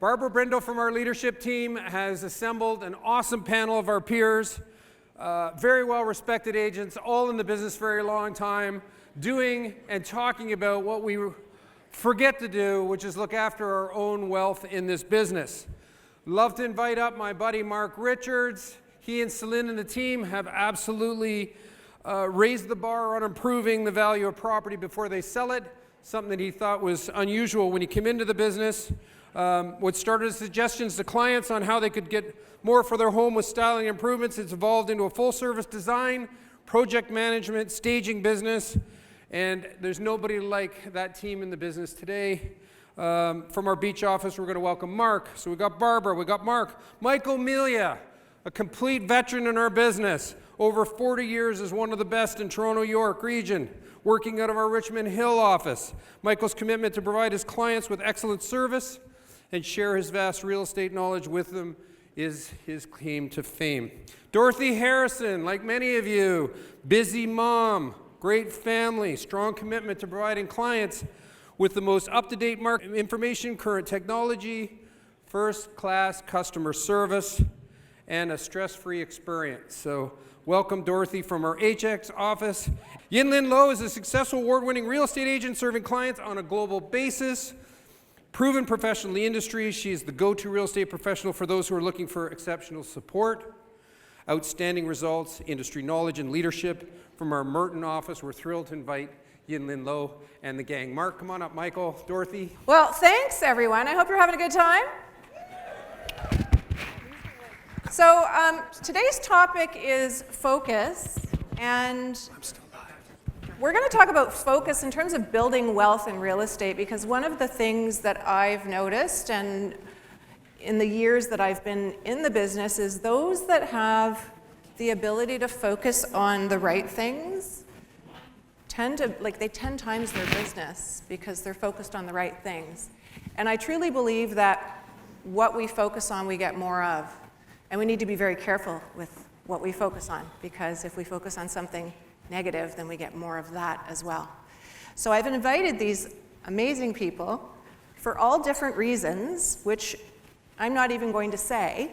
Barbara Brindle from our leadership team has assembled an awesome panel of our peers, very well respected agents, all in the business for a very long time, doing and talking about what we forget to do, which is look after our own wealth in this business. Love to invite up my buddy Mark Richards. He and Celine and the team have absolutely raised the bar on improving the value of property before they sell it, something that he thought was unusual when he came into the business. What started as suggestions to clients on how they could get more for their home with styling improvements, it's evolved into a full-service design, project management, staging business, and there's nobody like that team in the business today. From our beach office, we're going to welcome Mark. So we got Barbara, we got Mark. Michael Mealia, a complete veteran in our business, over 40 years as one of the best in Toronto, York region, working out of our Richmond Hill office. Michael's commitment to provide his clients with excellent service and share his vast real estate knowledge with them is his claim to fame. Dorothy Harrison, like many of you, busy mom, great family, strong commitment to providing clients with the most up-to-date market information, current technology, first-class customer service, and a stress-free experience. So welcome Dorothy from our HX office. Yin-Lynn Low is a successful award-winning real estate agent serving clients on a global basis. Proven professional in the industry, she is the go-to real estate professional for those who are looking for exceptional support, outstanding results, industry knowledge, and leadership. From our Merton office, we're thrilled to invite Yin-Lynn Low and the gang. Mark, come on up. Michael, Dorothy. Well, thanks, everyone. I hope you're having a good time. So today's topic is focus, and we're going to talk about focus in terms of building wealth in real estate, because one of the things that I've noticed and in the years that I've been in the business is those that have the ability to focus on the right things tend to, they 10 times their business because they're focused on the right things. And I truly believe that what we focus on, we get more of. And we need to be very careful with what we focus on, because if we focus on something negative, then we get more of that as well. So I've invited these amazing people for all different reasons, which I'm not even going to say.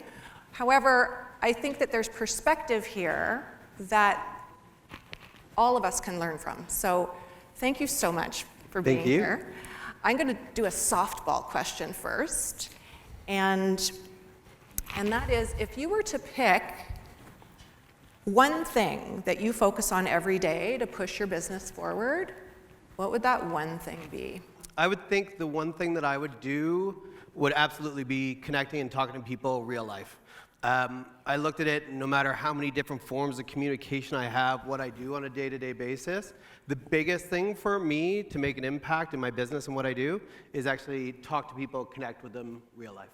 However, I think that there's perspective here that all of us can learn from. So thank you so much for being here. I'm going to do a softball question first. And that is, if you were to pick one thing that you focus on every day to push your business forward, what would that one thing be? I would think the one thing that I would do would absolutely be connecting and talking to people real life. I looked at it, no matter how many different forms of communication I have, what I do on a day-to-day basis, the biggest thing for me to make an impact in my business and what I do is actually talk to people, connect with them real life.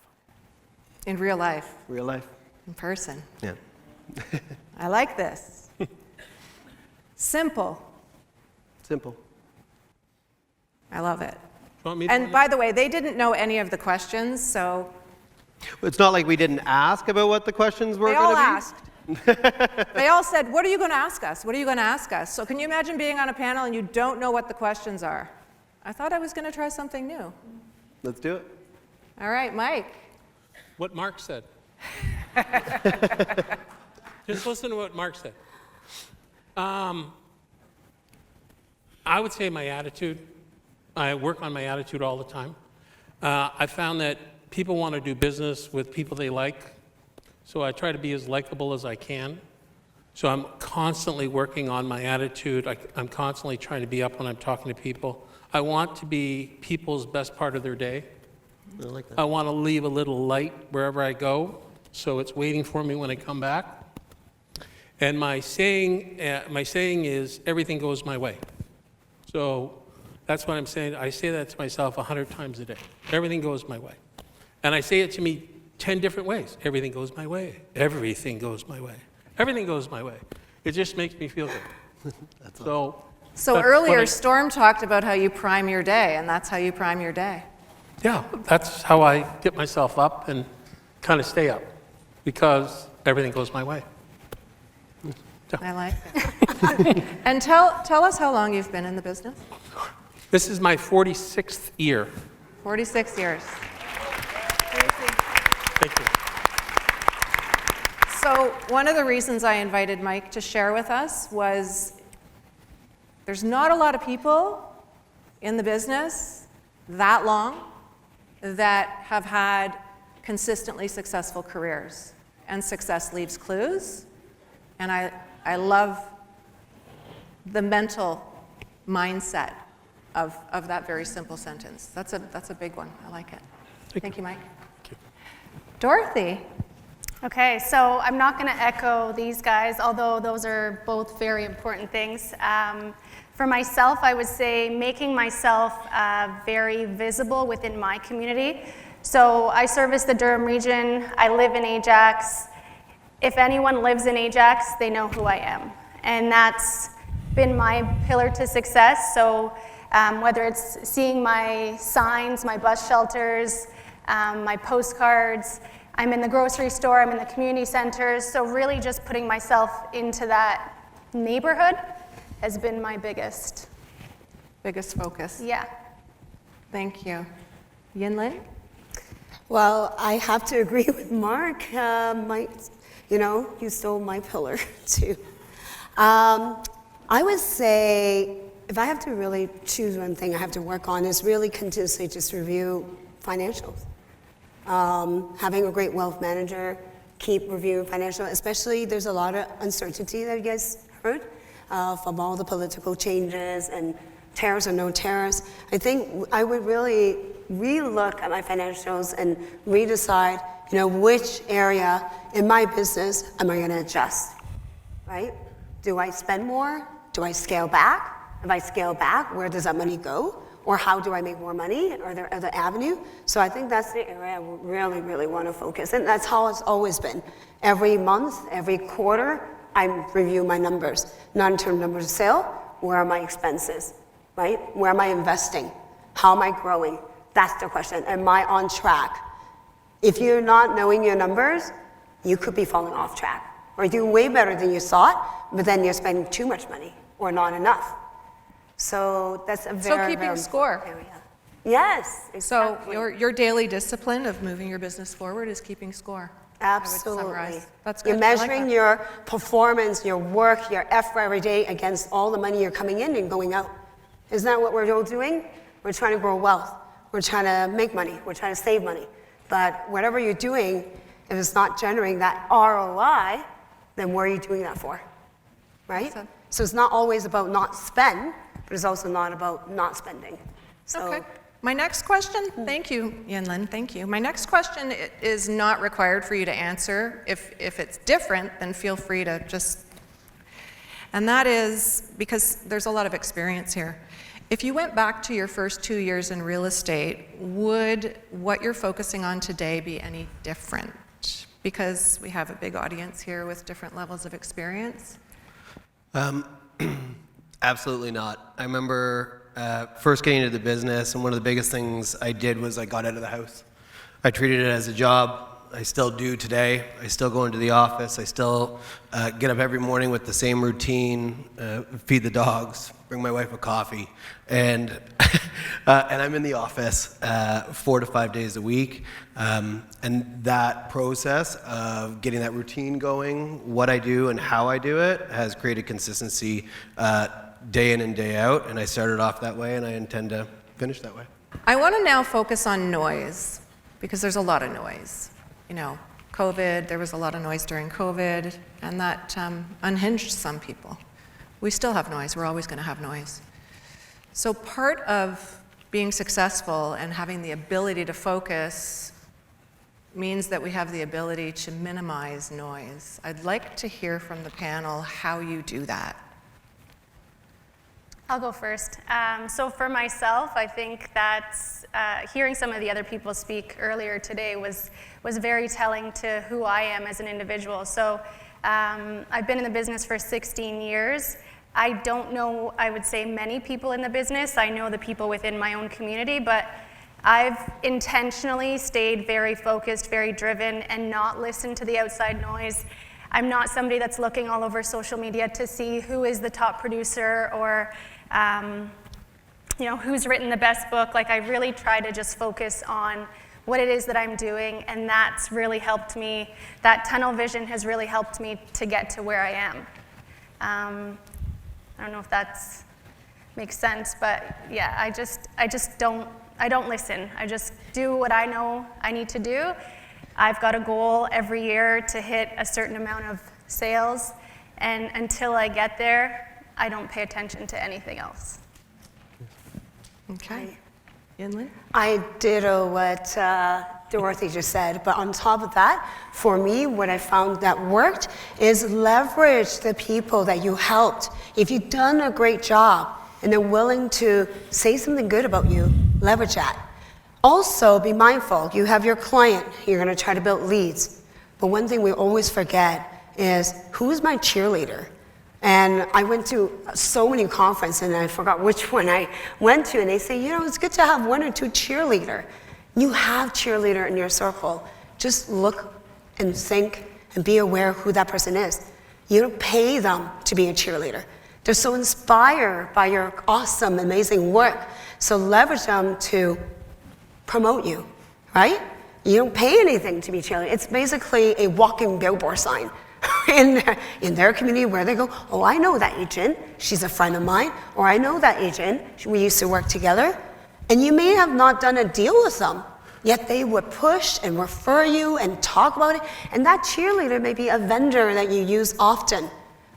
In real life? Real life. In person? Yeah. I like this. Simple. Simple. I love it. And by the way, they didn't know any of the questions, so. It's not like we didn't ask about what the questions were They going all to be. asked. They all said, what are you going to ask us? What are you going to ask us? So can you imagine being on a panel and you don't know what the questions are? I thought I was going to try something new. Let's do it. All right, Mike. what Mark said. Just listen to what Mark said. I would say my attitude. I work on my attitude all the time. I found that people want to do business with people they like, so I try to be as likable as I can. So I'm constantly working on my attitude. I'm constantly trying to be up when I'm talking to people. I want to be people's best part of their day. I like that. I want to leave a little light wherever I go, so it's waiting for me when I come back. And my saying is, everything goes my way. So that's what I'm saying. I say that to myself 100 times a day. Everything goes my way. And I say it to me 10 different ways. Everything goes my way. Everything goes my way. Everything goes my way. It just makes me feel good. So earlier, Storm talked about how you prime your day, and that's how you prime your day. Yeah, that's how I get myself up and kind of stay up, because everything goes my way. I like it. And tell us how long you've been in the business. This is my 46th year. 46 years. Thank you. So one of the reasons I invited Mike to share with us was there's not a lot of people in the business that long that have had consistently successful careers. And success leaves clues. And I love the mental mindset of that very simple sentence. That's a big one. I like it. Thank you, Mike. Thank you. Dorothy. Okay, so I'm not going to echo these guys, although those are both very important things. For myself, I would say making myself very visible within my community. So I service the Durham region. I live in Ajax. If anyone lives in Ajax, they know who I am. And that's been my pillar to success. So whether it's seeing my signs, my bus shelters, my postcards, I'm in the grocery store, I'm in the community centers. So really just putting myself into that neighborhood has been my biggest focus. Yeah. Thank you. Yin-Lynn? Well, I have to agree with Mark. You stole my pillar too. I would say if I have to really choose one thing I have to work on is really continuously just review financials. Having a great wealth manager, keep reviewing financial, especially there's a lot of uncertainty that you guys heard from all the political changes and tariffs or no tariffs. I think I would really re-look at my financials and redecide, which area in my business am I going to adjust, right? Do I spend more? Do I scale back? If I scale back, where does that money go? Or how do I make more money? Are there other avenues? So I think that's the area I really, really want to focus. And that's how it's always been. Every month, every quarter, I review my numbers. Not in terms of numbers of sale, where are my expenses, right? Where am I investing? How am I growing? That's the question. Am I on track? If you're not knowing your numbers, you could be falling off track. Or doing way better than you thought, but then you're spending too much money or not enough. So that's a very, keeping very score. important area. Yes, exactly. So your daily discipline of moving your business forward is keeping score. I would Absolutely. summarize. That's good. You're I like measuring that. your performance, your work, your effort every day against all the money you're coming in and going out. Isn't that what we're all doing? We're trying to grow wealth. We're trying to make money. We're trying to save money. But whatever you're doing, if it's not generating that ROI, then what are you doing that for? Right? Awesome. So it's not always about not spend, but it's also not about not spending. So Okay. My next question, thank you, Yin-Lynn, thank you. My next question is not required for you to answer. If it's different, then feel free to just, and that is, because there's a lot of experience here. If you went back to your first 2 years in real estate, would what you're focusing on today be any different? Because we have a big audience here with different levels of experience. Absolutely not. I remember first getting into the business, and one of the biggest things I did was I got out of the house. I treated it as a job. I still do today. I still go into the office. I still get up every morning with the same routine, feed the dogs, bring my wife a coffee, and I'm in the office 4 to 5 days a week. And that process of getting that routine going, what I do and how I do it, has created consistency day in and day out. And I started off that way, and I intend to finish that way. I want to now focus on noise, because there's a lot of noise. COVID, there was a lot of noise during COVID, and that unhinged some people. We still have noise. We're always going to have noise. So part of being successful and having the ability to focus means that we have the ability to minimize noise. I'd like to hear from the panel how you do that. I'll go first. So for myself, I think that hearing some of the other people speak earlier today was very telling to who I am as an individual. So I've been in the business for 16 years. I don't know, I would say, many people in the business. I know the people within my own community, but I've intentionally stayed very focused, very driven, and not listened to the outside noise. I'm not somebody that's looking all over social media to see who is the top producer or who's written the best book. Like, I really try to just focus on what it is that I'm doing, and that's really helped me. That tunnel vision has really helped me to get to where I am. I don't know if that makes sense, but yeah, I don't listen. I just do what I know I need to do. I've got a goal every year to hit a certain amount of sales, and until I get there, I don't pay attention to anything else. Okay. Yin-Lynn? I ditto what Dorothy just said, but on top of that, for me, what I found that worked is leverage the people that you helped. If you've done a great job and they're willing to say something good about you, leverage that. Also, be mindful, you have your client, you're gonna try to build leads, but one thing we always forget is, who's my cheerleader? And I went to so many conferences, and I forgot which one I went to, and they say, it's good to have one or two cheerleader. You have cheerleader in your circle. Just look and think and be aware who that person is. You don't pay them to be a cheerleader. They're so inspired by your awesome, amazing work. So leverage them to promote you, right? You don't pay anything to be cheerleader. It's basically a walking billboard sign. In their community where they go, oh, I know that agent, she's a friend of mine, or I know that agent, we used to work together, and you may have not done a deal with them, yet they would push and refer you and talk about it, and that cheerleader may be a vendor that you use often,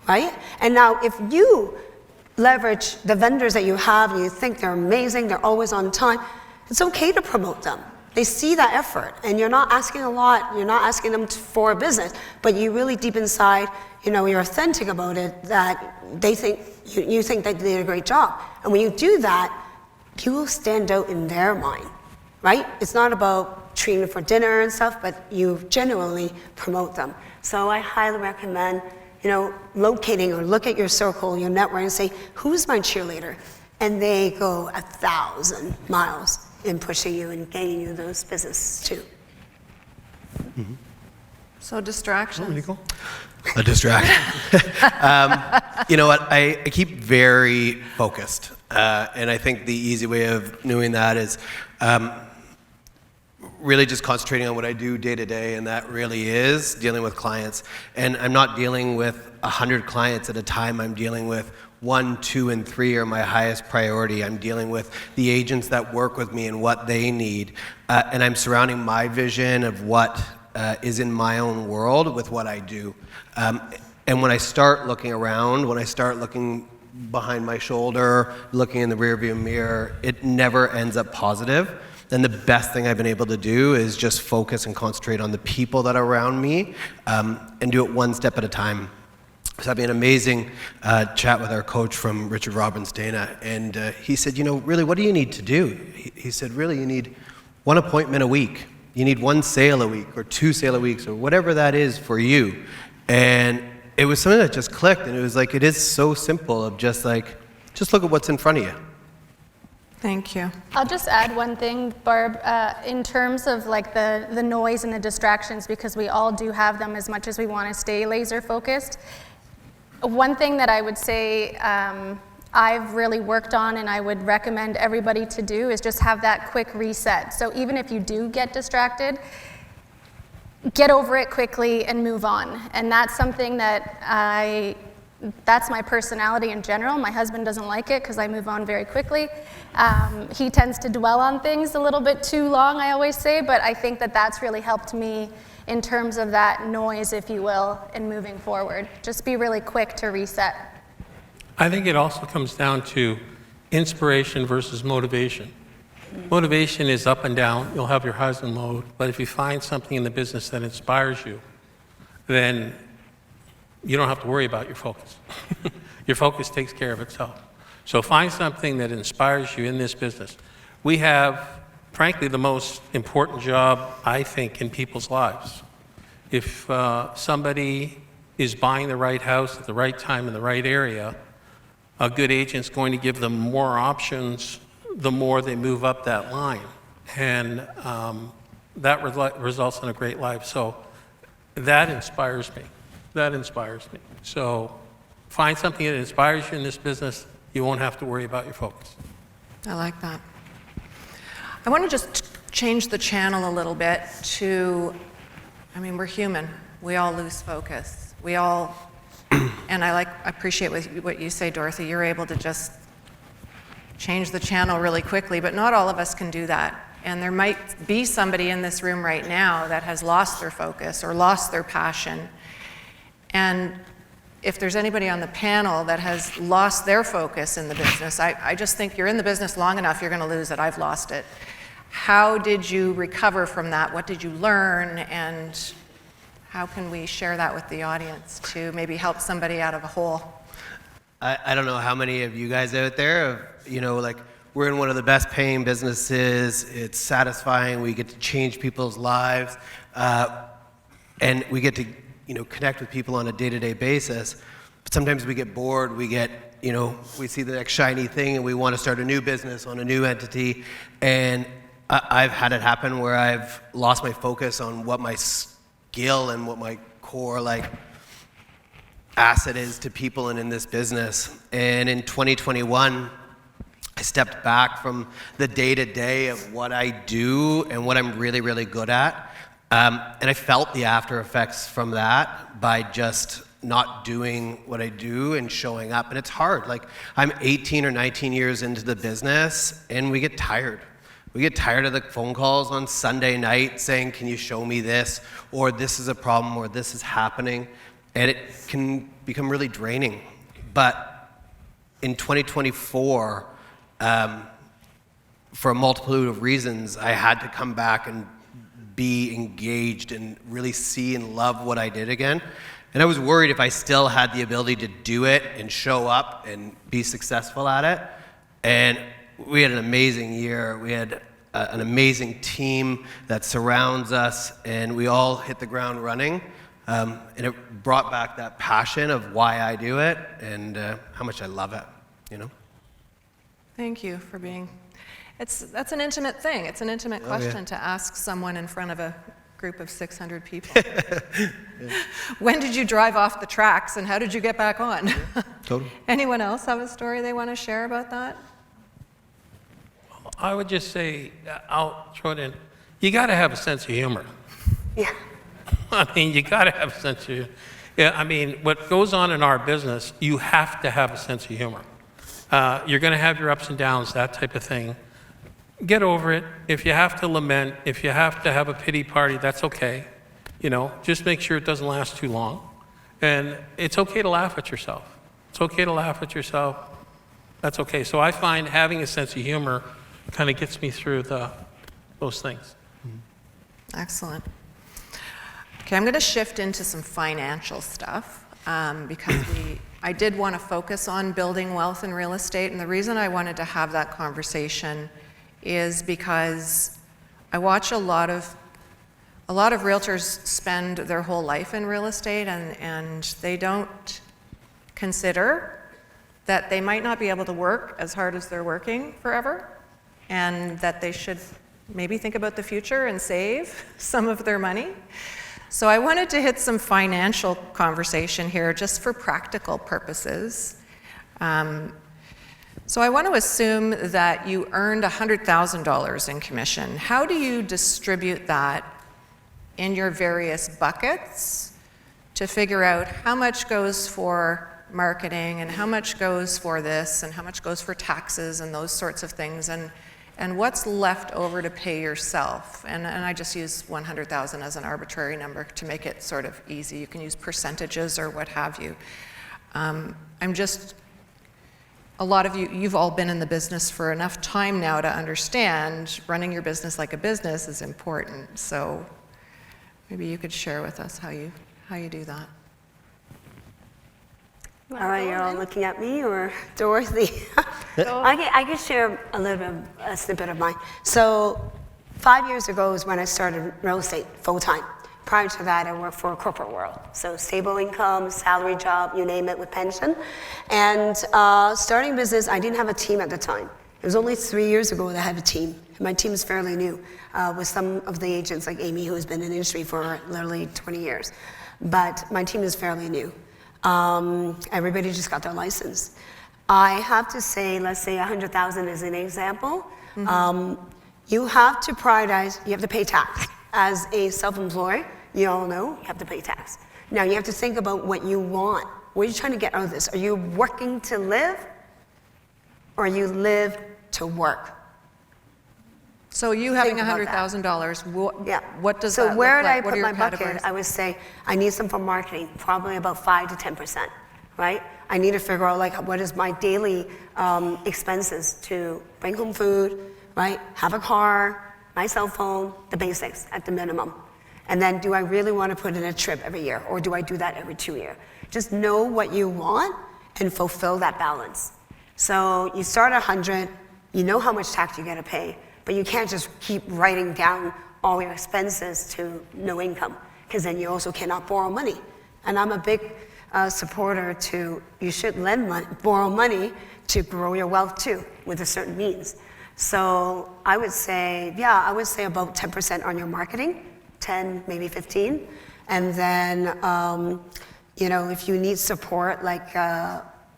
right? And now if you leverage the vendors that you have and you think they're amazing, they're always on time, it's okay to promote them. They see that effort, and you're not asking a lot, you're not asking them for a business, but you really deep inside, you're authentic about it, that they think, you think that they did a great job. And when you do that, you will stand out in their mind, right? It's not about treating them for dinner and stuff, but you genuinely promote them. So I highly recommend, locating or look at your circle, your network, and say, who's my cheerleader? And they go 1,000 miles in pushing you and getting you those business too. Mm-hmm. So distractions. A distraction. You know what? I keep very focused, and I think the easy way of doing that is really just concentrating on what I do day to day, and that really is dealing with clients. And I'm not dealing with 100 clients at a time. I'm dealing with 1, 2, and 3 are my highest priority. I'm dealing with the agents that work with me and what they need, and I'm surrounding my vision of what is in my own world with what I do. And when I start looking around, when I start looking behind my shoulder, looking in the rearview mirror, it never ends up positive. And the best thing I've been able to do is just focus and concentrate on the people that are around me, and do it one step at a time. I was having an amazing chat with our coach from Richard Robbins Dana, and he said, really, what do you need to do? He said, really, you need 1 appointment a week. You need 1 sale a week, or 2 sale a week, or whatever that is for you. And it was something that just clicked, and it was like, it is so simple of just look at what's in front of you. Thank you. I'll just add one thing, Barb, in terms of the noise and the distractions, because we all do have them as much as we want to stay laser focused. One thing that I would say I've really worked on and I would recommend everybody to do is just have that quick reset. So even if you do get distracted, get over it quickly and move on. And that's something that that's my personality in general. My husband doesn't like it because I move on very quickly. He tends to dwell on things a little bit too long, I always say, but I think that that's really helped me in terms of that noise, if you will, in moving forward. Just be really quick to reset. I think it also comes down to inspiration versus motivation. Motivation is up and down. You'll have your highs and lows, but if you find something in the business that inspires you, then you don't have to worry about your focus. Your focus takes care of itself. So find something that inspires you in this business. We have, frankly, the most important job, I think, in people's lives. If somebody is buying the right house at the right time in the right area, a good agent's going to give them more options the more they move up that line. And that results in a great life. So that inspires me. That inspires me. So find something that inspires you in this business. You won't have to worry about your focus. I like that. I want to just change the channel a little bit to, I mean, we're human. We all lose focus. We all, and I appreciate what you say, Dorothy. You're able to just change the channel really quickly, but not all of us can do that. And there might be somebody in this room right now that has lost their focus or lost their passion. And if there's anybody on the panel that has lost their focus in the business, I just think you're in the business long enough, you're going to lose it. I've lost it. How did you recover from that? What did you learn? And how can we share that with the audience to maybe help somebody out of a hole? I don't know how many of you guys out there, like, we're in one of the best paying businesses. It's satisfying. We get to change people's lives. And we get to, connect with people on a day-to-day basis. But sometimes we get bored. We get, we see the next shiny thing and we want to start a new business on a new entity. And I've had it happen where I've lost my focus on what my skill and what my core, asset is to people and in this business. And in 2021, I stepped back from the day-to-day of what I do and what I'm really, really good at. And I felt the after effects from that by just not doing what I do and showing up. And it's hard. I'm 18 or 19 years into the business, and we get tired. We get tired of the phone calls on Sunday night saying, can you show me this? Or this is a problem, or this is happening. And it can become really draining. But in 2024, for a multitude of reasons, I had to come back and be engaged and really see and love what I did again. And I was worried if I still had the ability to do it and show up and be successful at it. And we had an amazing year. We had an amazing team that surrounds us, and we all hit the ground running. And it brought back that passion of why I do it and how much I love it, Thank you for being, that's an intimate thing. It's an intimate question to ask someone in front of a group of 600 people. When did you drive off the tracks and how did you get back on? Totally. Anyone else have a story they want to share about that? I would just say, I'll throw it in, you got to have a sense of humor. Yeah. I mean, you got to have a sense of humor. Yeah, I mean, what goes on in our business, you have to have a sense of humor. You're going to have your ups and downs, that type of thing. Get over it. If you have to lament, if you have to have a pity party, that's okay. Just make sure it doesn't last too long. And it's okay to laugh at yourself. It's okay to laugh at yourself. That's okay. So I find having a sense of humor kind of gets me through those things. Excellent. Okay, I'm going to shift into some financial stuff because I did want to focus on building wealth in real estate, and the reason I wanted to have that conversation is because I watch a lot of realtors spend their whole life in real estate, and they don't consider that they might not be able to work as hard as they're working forever, and that they should maybe think about the future and save some of their money. So I wanted to hit some financial conversation here just for practical purposes. So I want to assume that you earned $100,000 in commission. How do you distribute that in your various buckets to figure out how much goes for marketing and how much goes for this and how much goes for taxes and those sorts of things, and what's left over to pay yourself? And I just use 100,000 as an arbitrary number to make it sort of easy. You can use percentages or what have you. A lot of you've all been in the business for enough time now to understand running your business like a business is important. So maybe you could share with us how you do that. All right, you're all looking at me or Dorothy? I can share a little bit of a snippet of mine. So 5 years ago is when I started real estate full-time. Prior to that, I worked for a corporate world. So stable income, salary job, you name it, with pension. And starting business, I didn't have a team at the time. It was only 3 years ago that I had a team. My team is fairly new, with some of the agents like Amy, who has been in the industry for literally 20 years. But my team is fairly new. Everybody just got their license. I have to say, let's say 100,000 is an example. you have to prioritize, you have to pay tax. As a self-employed, you all know you have to pay tax. Now you have to think about what you want. What are you trying to get out of this? Are you working to live, or you live to work? So you having Think about that. $100,000, Yeah. what does so that look where like? did I What put are my your bucket? categories? I would say I need some for marketing, probably about 5 to 10%, right? I need to figure out like what is my daily expenses to bring home food, right? Have a car, my cell phone, the basics at the minimum. And then do I really want to put in a trip every year, or do I do that every 2 years? Just know what you want and fulfill that balance. So you start at 100, you know how much tax you got to pay, but you can't just keep writing down all your expenses to no income, because then you also cannot borrow money. And I'm a big supporter to, you should lend money, borrow money to grow your wealth too, with a certain means. So I would say, yeah, I would say about 10% on your marketing, 10, maybe 15. And then, you know, if you need support, like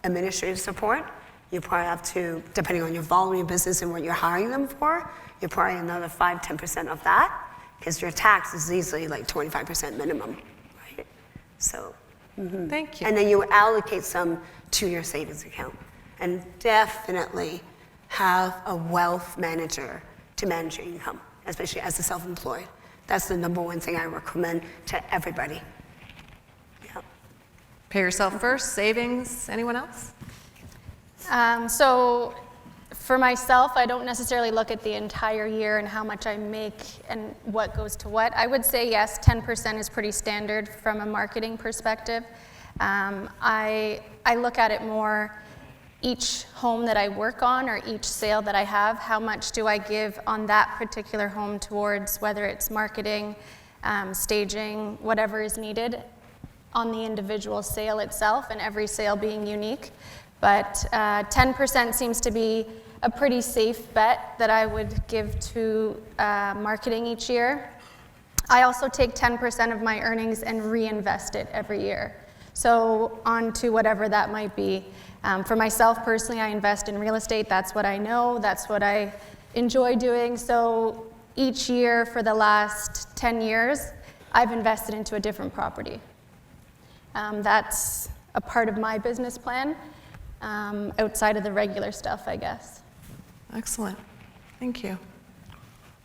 administrative support, you probably have to, depending on your volume of business and what you're hiring them for, you're probably another 5, 10% of that, because your tax is easily like 25% minimum, right? So, Thank you. and then you allocate some to your savings account. And definitely have a wealth manager to manage your income, especially as a self-employed. That's the number one thing I recommend to everybody. Yeah. Pay yourself first, savings, anyone else? So for myself, I don't necessarily look at the entire year and how much I make and what goes to what. I would say yes, 10% is pretty standard from a marketing perspective. I look at it more each home that I work on or each sale that I have, how much do I give on that particular home towards whether it's marketing, staging, whatever is needed on the individual sale itself, and every sale being unique. But 10% seems to be a pretty safe bet that I would give to marketing each year. I also take 10% of my earnings and reinvest it every year. So on to whatever that might be. For myself personally, I invest in real estate. That's what I know. That's what I enjoy doing. So each year for the last 10 years, I've invested into a different property. That's a part of my business plan, outside of the regular stuff, I guess. Excellent. Thank you.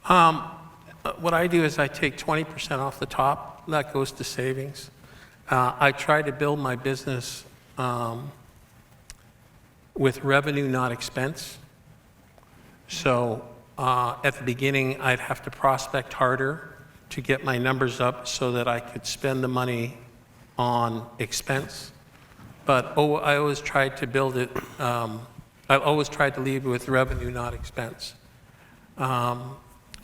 What I do is I take 20% off the top. That goes to savings. I try to build my business with revenue, not expense. So at the beginning, I'd have to prospect harder to get my numbers up so that I could spend the money on expense. But I always tried to build it, I always tried to lead with revenue, not expense. And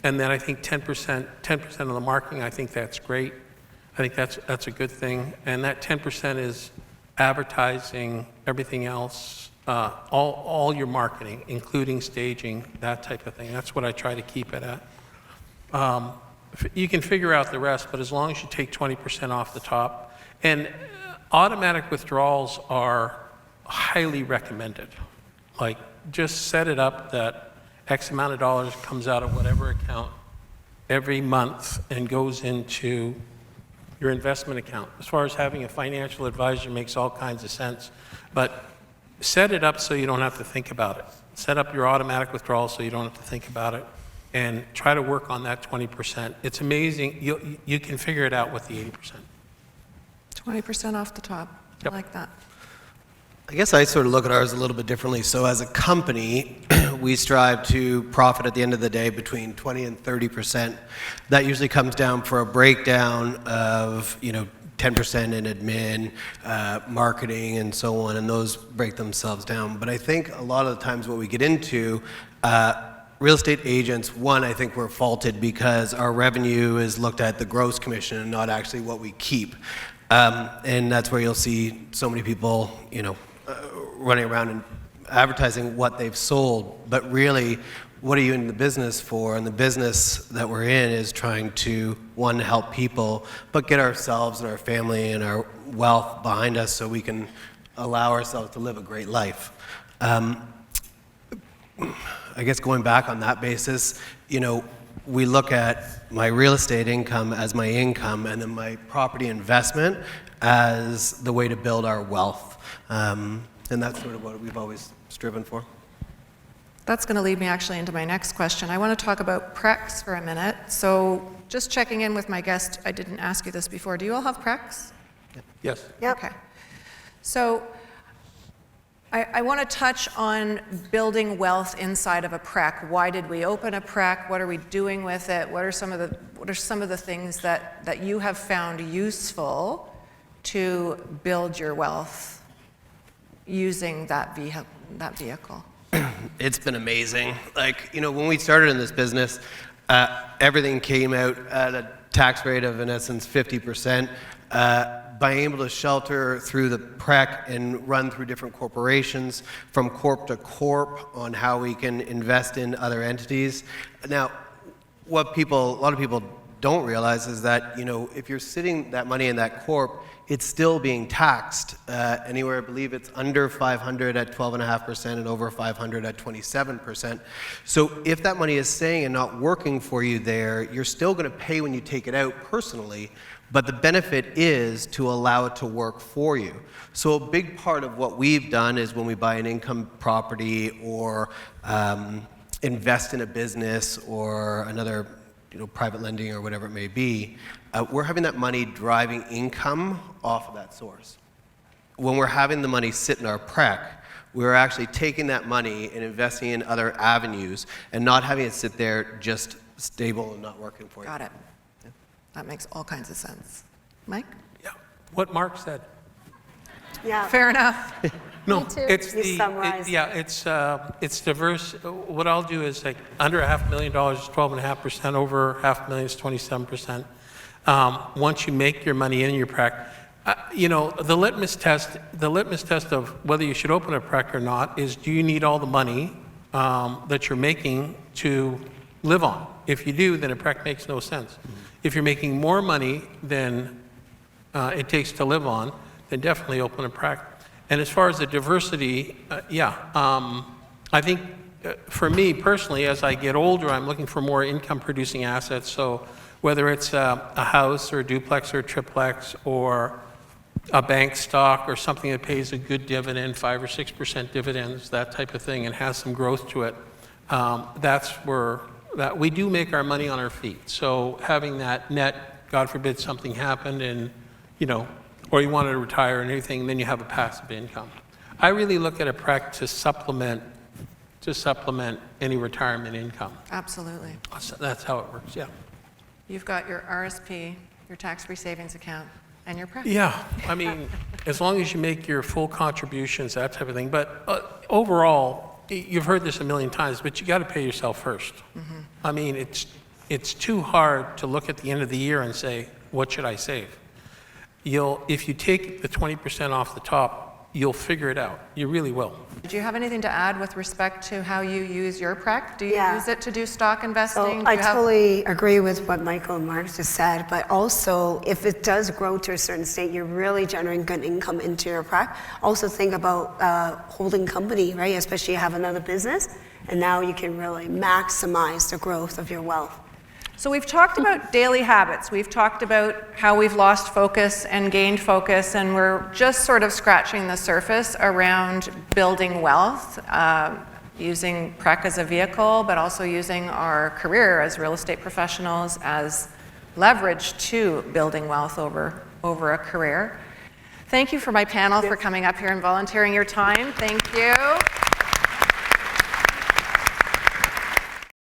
then I think 10% of the marketing, I think that's great. I think that's a good thing. And that 10% is advertising, everything else, all your marketing, including staging, that type of thing. That's what I try to keep it at. You can figure out the rest, but as long as you take 20% off the top. And automatic withdrawals are highly recommended. Like, just set it up that X amount of dollars comes out of whatever account every month and goes into your investment account. As far as having a financial advisor makes all kinds of sense, but set it up so you don't have to think about it. Set up your automatic withdrawal so you don't have to think about it, and try to work on that 20%. It's amazing. You can figure it out with the 80%. 20% off the top. Yep. I like that. I guess I sort of look at ours a little bit differently. So as a company, we strive to profit at the end of the day between 20 and 30%. That usually comes down for a breakdown of, 10% in admin, marketing, and so on, and those break themselves down. But I think a lot of the times what we get into, real estate agents, one, I think we're faulted because our revenue is looked at the gross commission and not actually what we keep. And that's where you'll see so many people, running around and advertising what they've sold. But really, what are you in the business for? And the business that we're in is trying to, one, help people, but get ourselves and our family and our wealth behind us so we can allow ourselves to live a great life. I guess going back on that basis, you know, we look at my real estate income as my income, and then my property investment as the way to build our wealth. And that's sort of what we've always striven for. That's going to lead me actually into my next question. I want to talk about PRECs for a minute. So just checking in with my guest, I didn't ask you this before. Do you all have PRECs? Yes. Yep. Okay. So I want to touch on building wealth inside of a PREC. Why did we open a PREC? What are we doing with it? What are some of the things that you have found useful to build your wealth using that vehicle? It's been amazing. Like, you know, when we started in this business, everything came out at a tax rate of, in essence, 50%. Being able to shelter through the PREC and run through different corporations, from corp to corp, on how we can invest in other entities. Now, what a lot of people don't realize is that, you know, if you're sitting that money in that corp, it's still being taxed anywhere. I believe it's under 500 at 12.5% and over 500 at 27%. So if that money is staying and not working for you there, you're still going to pay when you take it out personally, but the benefit is to allow it to work for you. So a big part of what we've done is when we buy an income property or invest in a business or another, you know, private lending or whatever it may be, we're having that money driving income off of that source. When we're having the money sit in our PREC, we're actually taking that money and investing in other avenues and not having it sit there just stable and not working for you. Got it. That makes all kinds of sense. Mike? Yeah. What Mark said. Yeah. Fair enough. No, too. it's You summarized. it's diverse. What I'll do is, like, under $500,000 is 12.5%, over $500,000 is 27%. Once you make your money in your PREC, you know, the litmus test of whether you should open a PREC or not is, do you need all the money that you're making to live on? If you do, then a PREC makes no sense. If you're making more money than it takes to live on, then definitely open a PREC. And as far as the diversity, I think for me personally, as I get older, I'm looking for more income-producing assets. So whether it's a house or a duplex or a triplex or a bank stock or something that pays a good dividend, 5 or 6% dividends, that type of thing, and has some growth to it, that's where we do make our money on our feet. So having that net, God forbid something happened and, you know, or you wanted to retire and everything, then you have a passive income. I really look at a PREC to supplement any retirement income. Absolutely. So that's how it works, yeah. You've got your RSP, your tax-free savings account, and your PREC. Yeah, I mean, as long as you make your full contributions, that type of thing. But overall, you've heard this a million times, but you got to pay yourself first. I mean, it's too hard to look at the end of the year and say, what should I save? If you take the 20% off the top, you'll figure it out. You really will. Do you have anything to add with respect to how you use your PREC? Do you Yeah. use it to do stock investing? So Do I you have- totally agree with what Michael and Mark just said, but also if it does grow to a certain state, you're really generating good income into your PREC. Also think about holding company, right? Especially you have another business, and now you can really maximize the growth of your wealth. So we've talked about daily habits. We've talked about how we've lost focus and gained focus, and we're just sort of scratching the surface around building wealth, using PREC as a vehicle, but also using our career as real estate professionals as leverage to building wealth over a career. Thank you for my panel for coming up here and volunteering your time. Thank you.